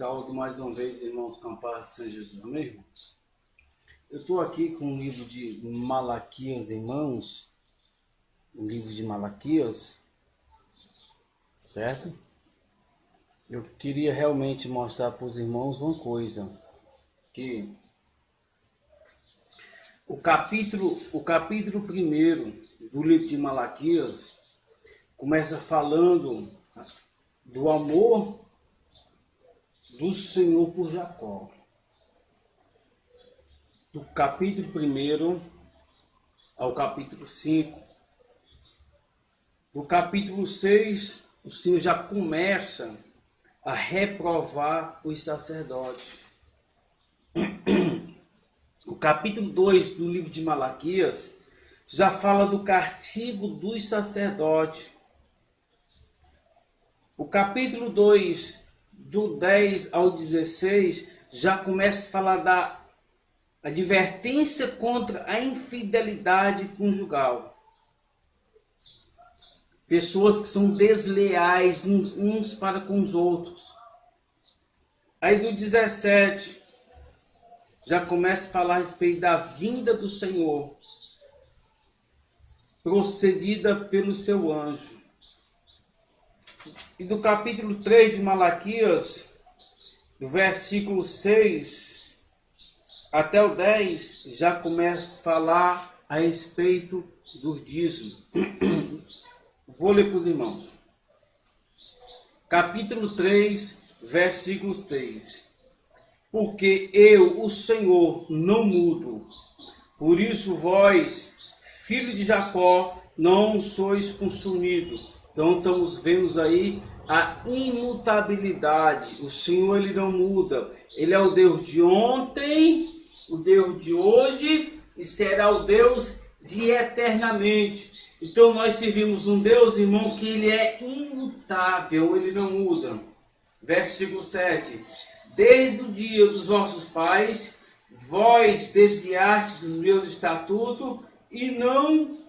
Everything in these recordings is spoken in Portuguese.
Saúde mais uma vez, irmãos, com a paz de São Jesus, amém, irmãos? Eu estou aqui com o livro de Malaquias, irmãos, o livro de Malaquias, certo? Eu queria realmente mostrar para os irmãos uma coisa, que o capítulo 1 do livro de Malaquias começa falando do amor do Senhor por Jacó. Do capítulo 1 ao capítulo 5. Do capítulo 6, o Senhor já começa a reprovar os sacerdotes. O capítulo 2 do livro de Malaquias já fala do castigo dos sacerdotes. O capítulo 2, do 10 ao 16, já começa a falar da advertência contra a infidelidade conjugal. Pessoas que são desleais uns para com os outros. Aí do 17, já começa a falar a respeito da vinda do Senhor, procedida pelo seu anjo. E do capítulo 3 de Malaquias, do versículo 6 até o 10, já começa a falar a respeito dos dízimos. Vou ler para os irmãos. Capítulo 3, versículo 6. Porque eu, o Senhor, não mudo. Por isso vós, filhos de Jacó, não sois consumidos. Então estamos vendo aí a imutabilidade. O Senhor, ele não muda. Ele é o Deus de ontem, o Deus de hoje e será o Deus de eternamente. Então nós servimos um Deus, irmão, que ele é imutável, ele não muda. Versículo 7. Desde o dia dos vossos pais, vós desviastes dos meus estatutos e não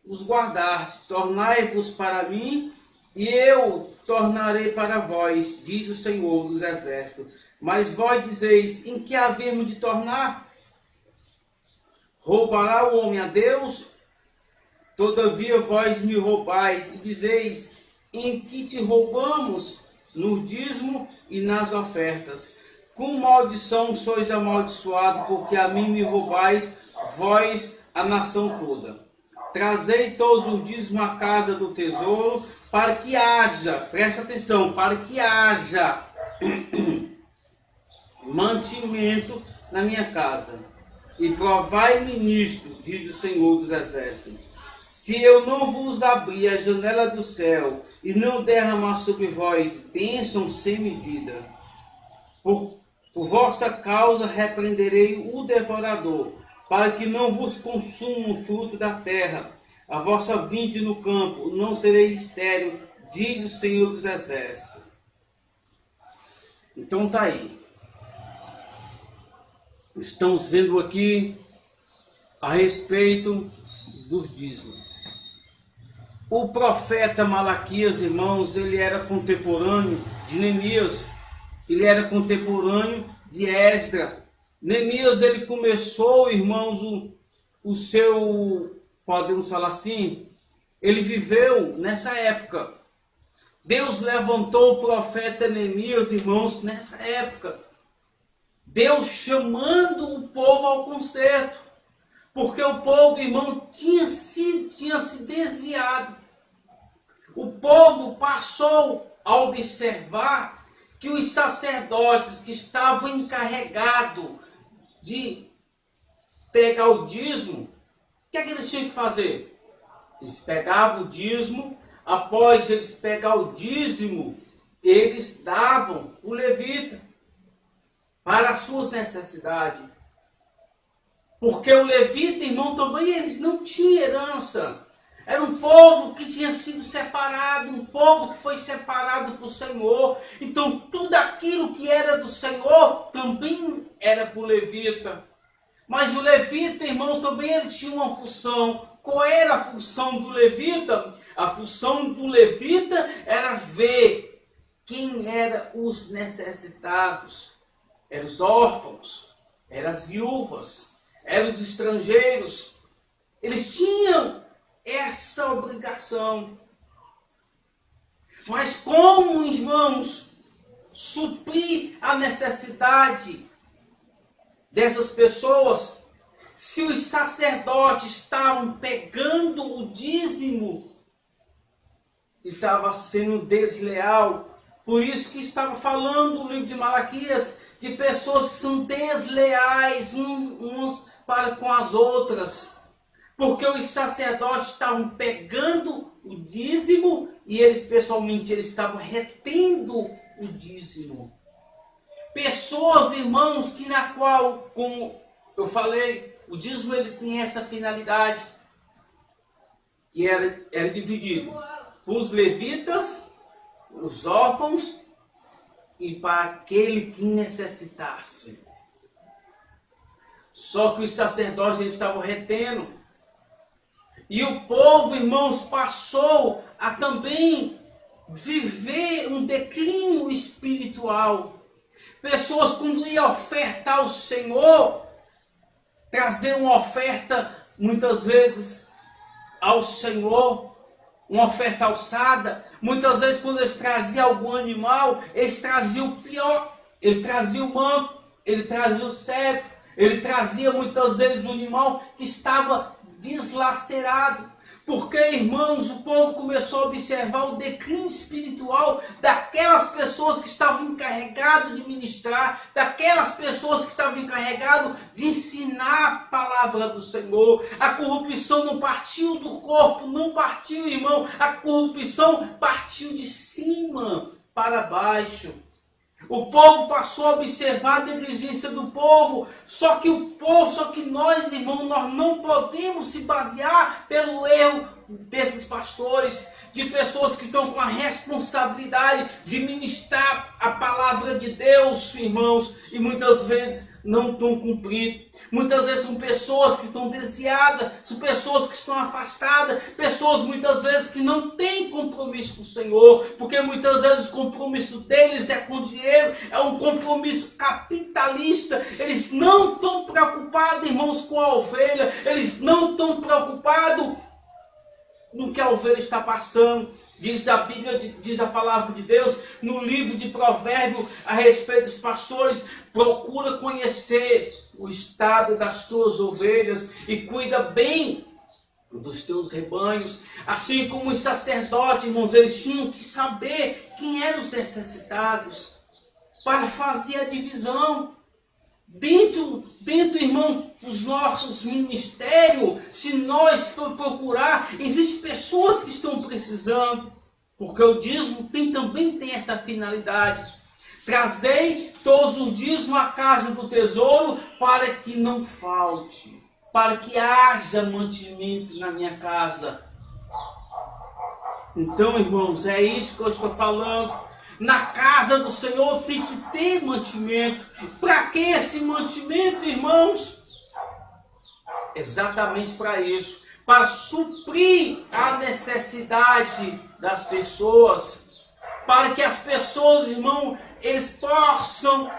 os guardastes. Tornai-vos para mim e eu tornarei para vós, diz o Senhor dos Exércitos. Mas vós dizeis, em que havemos de tornar? Roubará o homem a Deus? Todavia vós me roubais e dizeis, em que te roubamos? No dízimo e nas ofertas. Com maldição sois amaldiçoados, porque a mim me roubais, vós a nação toda. Trazei todos os dízimos à casa do tesouro, para que haja, presta atenção, para que haja mantimento na minha casa. E provai-me nisto, diz o Senhor dos Exércitos. Se eu não vos abrir a janela do céu e não derramar sobre vós bênção sem medida, por vossa causa repreenderei o devorador, para que não vos consuma o fruto da terra, a vossa vinde no campo, não sereis estéril, diz o Senhor dos Exércitos. Então tá aí. Estamos vendo aqui a respeito dos dízimos. O profeta Malaquias, irmãos, ele era contemporâneo de Neemias, ele era contemporâneo de Esdras. Neemias, ele começou, irmãos, o seu, podemos falar assim, ele viveu nessa época. Deus levantou o profeta Neemias, irmãos, nessa época. Deus chamando o povo ao conserto. Porque o povo, irmão, tinha se desviado. O povo passou a observar que os sacerdotes que estavam encarregados de pegar o dízimo, o que é que eles tinham que fazer? Eles pegavam o dízimo, após eles pegar o dízimo, eles davam o levita para as suas necessidades. Porque o levita, irmão, também eles não tinham herança. Era um povo que tinha sido separado, um povo que foi separado para o Senhor. Então tudo aquilo que era do Senhor também era para o levita. Mas o levita, irmãos, também ele tinha uma função. Qual era a função do levita? A função do levita era ver quem eram os necessitados. Eram os órfãos, eram as viúvas, eram os estrangeiros. Eles tinham essa obrigação. Mas como, irmãos, suprir a necessidade dessas pessoas se os sacerdotes estavam pegando o dízimo e estava sendo desleal? Por isso que estava falando o livro de Malaquias de pessoas que são desleais uns para com as outras. Porque os sacerdotes estavam pegando o dízimo e eles pessoalmente estavam retendo o dízimo. Pessoas, irmãos, que na qual, como eu falei, o dízimo ele tem essa finalidade, que era dividido para os levitas, os órfãos e para aquele que necessitasse. Só que os sacerdotes eles estavam retendo. E o povo, irmãos, passou a também viver um declínio espiritual. Pessoas, quando iam ofertar ao Senhor, trazer uma oferta, muitas vezes, ao Senhor, uma oferta alçada. Muitas vezes, quando eles traziam algum animal, eles traziam o pior. Ele trazia o manco, ele trazia o cego, ele trazia muitas vezes um animal que estava deslacerado. Porque, irmãos, o povo começou a observar o declínio espiritual daquelas pessoas que estavam encarregadas de ministrar, daquelas pessoas que estavam encarregadas de ensinar a palavra do Senhor. A corrupção não partiu do corpo, não partiu, irmão. A corrupção partiu de cima para baixo. O povo passou a observar a negligência do povo, só que nós, irmãos, nós não podemos se basear pelo erro desses pastores, de pessoas que estão com a responsabilidade de ministrar a palavra de Deus, irmãos, e muitas vezes não estão cumprindo. Muitas vezes são pessoas que estão desviadas, são pessoas que estão afastadas, pessoas muitas vezes que não têm compromisso com o Senhor, porque muitas vezes o compromisso deles é com dinheiro, é um compromisso capitalista. Eles não estão preocupados, irmãos, com a ovelha, eles não estão preocupados no que a ovelha está passando. Diz a Bíblia, diz a palavra de Deus, no livro de Provérbios, a respeito dos pastores: procura conhecer o estado das tuas ovelhas e cuida bem dos teus rebanhos. Assim como os sacerdotes, irmãos, eles tinham que saber quem eram os necessitados para fazer a divisão. Dentro, irmãos, dos nossos ministérios, se nós for procurar, existem pessoas que estão precisando, porque o dízimo também tem essa finalidade. Trazei todos os dízimos à casa do tesouro, para que não falte, para que haja mantimento na minha casa. Então, irmãos, é isso que eu estou falando. Na casa do Senhor tem que ter mantimento. Para que esse mantimento, irmãos? Exatamente para isso. Para suprir a necessidade das pessoas. Para que as pessoas, irmão, eles possam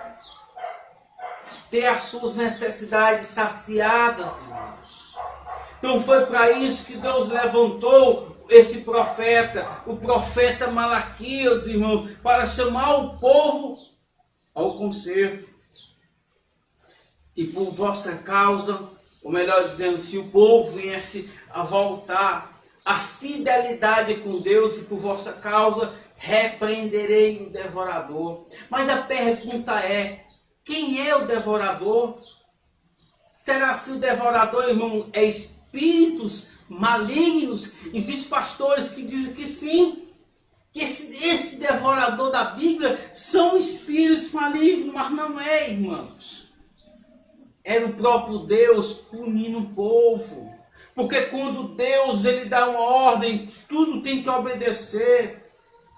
ter as suas necessidades saciadas, irmãos. Então foi para isso que Deus levantou esse profeta, o profeta Malaquias, irmão, para chamar o povo ao conserto. E por vossa causa, ou melhor dizendo, se o povo viesse a voltar à fidelidade com Deus, e por vossa causa repreenderei o devorador. Mas a pergunta é: quem é o devorador? Será que o devorador, irmão, é espíritos malignos? Existem pastores que dizem que sim, que esse devorador da Bíblia são espíritos malignos, mas não é, irmãos. Era o próprio Deus punindo o povo. Porque quando Deus ele dá uma ordem, tudo tem que obedecer.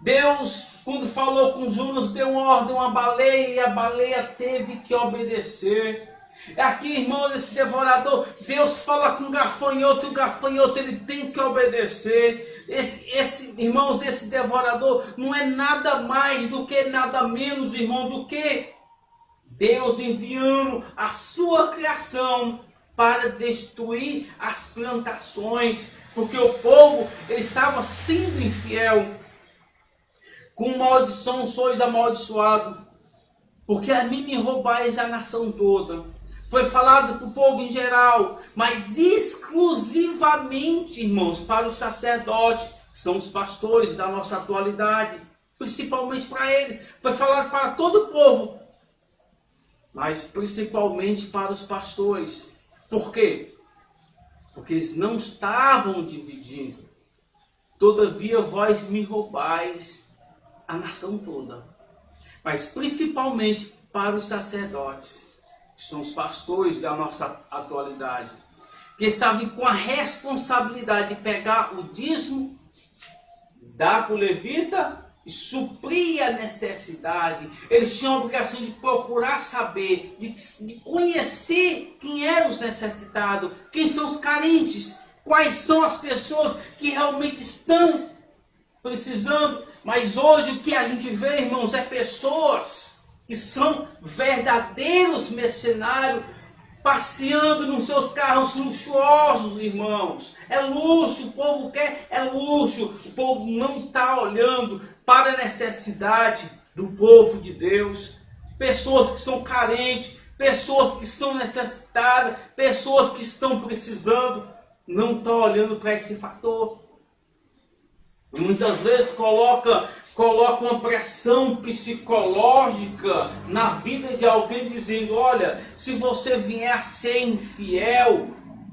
Deus, quando falou com Jonas, deu uma ordem a uma baleia, e a baleia teve que obedecer. Aqui, irmãos, esse devorador, Deus fala com o gafanhoto ele tem que obedecer. Irmãos, esse devorador não é nada mais do que, nada menos, irmão, do que Deus enviando a sua criação para destruir as plantações, porque o povo ele estava sendo infiel. Com maldição sois amaldiçoados, porque a mim me roubais a nação toda. Foi falado para o povo em geral, mas exclusivamente, irmãos, para os sacerdotes, que são os pastores da nossa atualidade, principalmente para eles. Foi falado para todo o povo, mas principalmente para os pastores. Por quê? Porque eles não estavam dividindo. Todavia vós me roubais a nação toda. Mas principalmente para os sacerdotes, que são os pastores da nossa atualidade, que estavam com a responsabilidade de pegar o dízimo, dar para o levita e suprir a necessidade. Eles tinham a obrigação de procurar saber, de conhecer quem eram os necessitados, quem são os carentes, quais são as pessoas que realmente estão precisando. Mas hoje o que a gente vê, irmãos, é pessoas que são verdadeiros mercenários, passeando nos seus carros luxuosos, irmãos. É luxo, o povo quer, é luxo. O povo não está olhando para a necessidade do povo de Deus. Pessoas que são carentes, pessoas que são necessitadas, pessoas que estão precisando, não estão olhando para esse fator. E muitas vezes coloca uma pressão psicológica na vida de alguém, dizendo: olha, se você vier a ser infiel,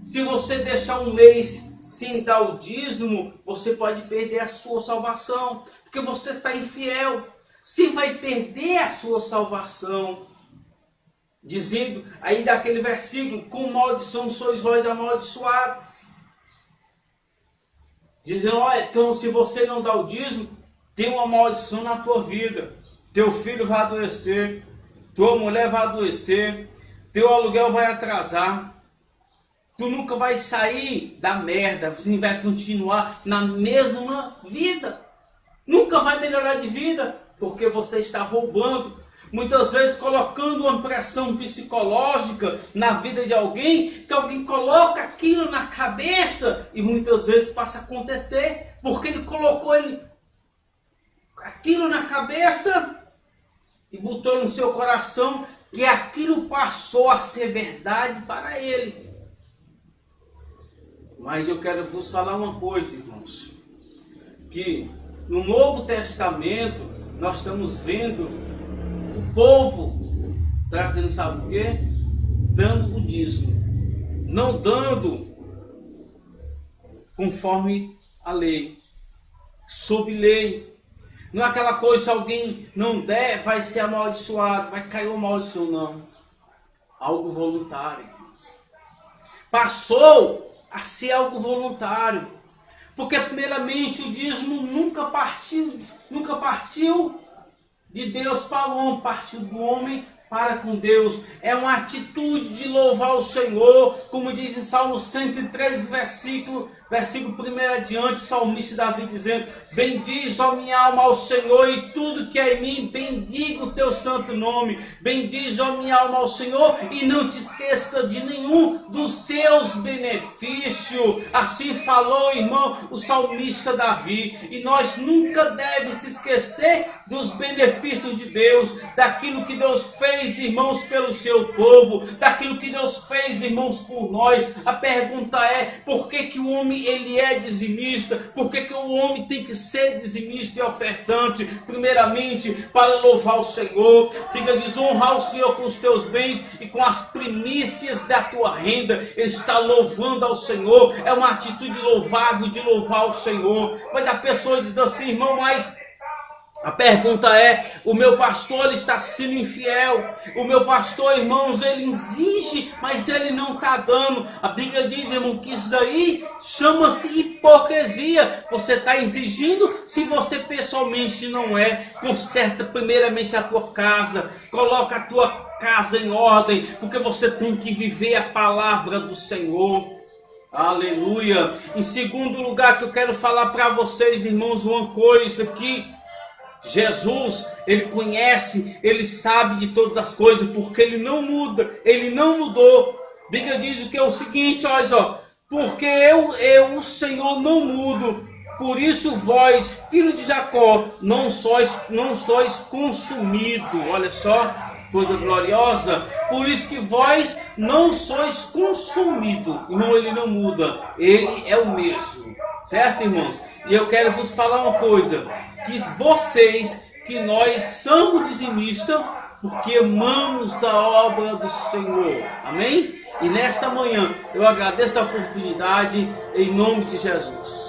se você deixar um mês sem dar o dízimo, você pode perder a sua salvação, porque você está infiel. Você vai perder a sua salvação. Dizendo aí daquele versículo: com maldição sois vós amaldiçoados. Dizendo: olha, então se você não dá o dízimo, tem uma maldição na tua vida. Teu filho vai adoecer, tua mulher vai adoecer, teu aluguel vai atrasar. Tu nunca vai sair da merda, você vai continuar na mesma vida. Nunca vai melhorar de vida, porque você está roubando. Muitas vezes colocando uma pressão psicológica na vida de alguém, que alguém coloca aquilo na cabeça e muitas vezes passa a acontecer, porque ele colocou aquilo na cabeça e botou no seu coração, e aquilo passou a ser verdade para ele. Mas eu quero vos falar uma coisa, irmãos, que no Novo Testamento nós estamos vendo o povo trazendo, sabe o quê? Dando o dízimo, não dando conforme a lei, sob lei. Não é aquela coisa, se alguém não der, vai ser amaldiçoado, vai cair uma maldição, não. Algo voluntário. Passou a ser algo voluntário. Porque primeiramente o dízimo nunca partiu de Deus para o homem, partiu do homem para com Deus. É uma atitude de louvar o Senhor, como diz em Salmo 103, versículo 1 adiante, o salmista Davi dizendo: bendiz, ó minha alma, ao Senhor, e tudo que é em mim, bendiga o teu santo nome. Bendiz, ó minha alma, ao Senhor, e não te esqueça de nenhum dos seus benefícios. Assim falou, irmão, o salmista Davi. E nós nunca devemos se esquecer dos benefícios de Deus, daquilo que Deus fez, irmãos, pelo seu povo, daquilo que Deus fez, irmãos, por nós. A pergunta é: por que o homem ele é dizimista? Por que o homem tem que ser dizimista e ofertante? Primeiramente, para louvar o Senhor. Fica diz: honrar o Senhor com os teus bens e com as primícias da tua renda. Ele está louvando ao Senhor. É uma atitude louvável de louvar o Senhor. Mas a pessoa diz assim: irmão, mas a pergunta é: o meu pastor ele está sendo infiel. O meu pastor, irmãos, ele exige, mas ele não está dando. A Bíblia diz, irmão, que isso daí chama-se hipocrisia. Você está exigindo, Se você pessoalmente não é, conserta primeiramente a tua casa, coloca a tua casa em ordem, porque você tem que viver a palavra do Senhor. Aleluia. Em segundo lugar, que eu quero falar para vocês, irmãos, uma coisa que Jesus, ele conhece, ele sabe de todas as coisas, porque ele não muda, ele não mudou. A Bíblia diz o que é o seguinte, olha só, porque eu, o Senhor, não mudo. Por isso vós, filho de Jacó, não sois consumido. Olha só, coisa gloriosa. Por isso que vós não sois consumido. Irmão, ele não muda. Ele é o mesmo. Certo, irmãos? E eu quero vos falar uma coisa. Que vocês, que nós somos dizimistas, porque amamos a obra do Senhor. Amém? E nesta manhã, eu agradeço a oportunidade em nome de Jesus.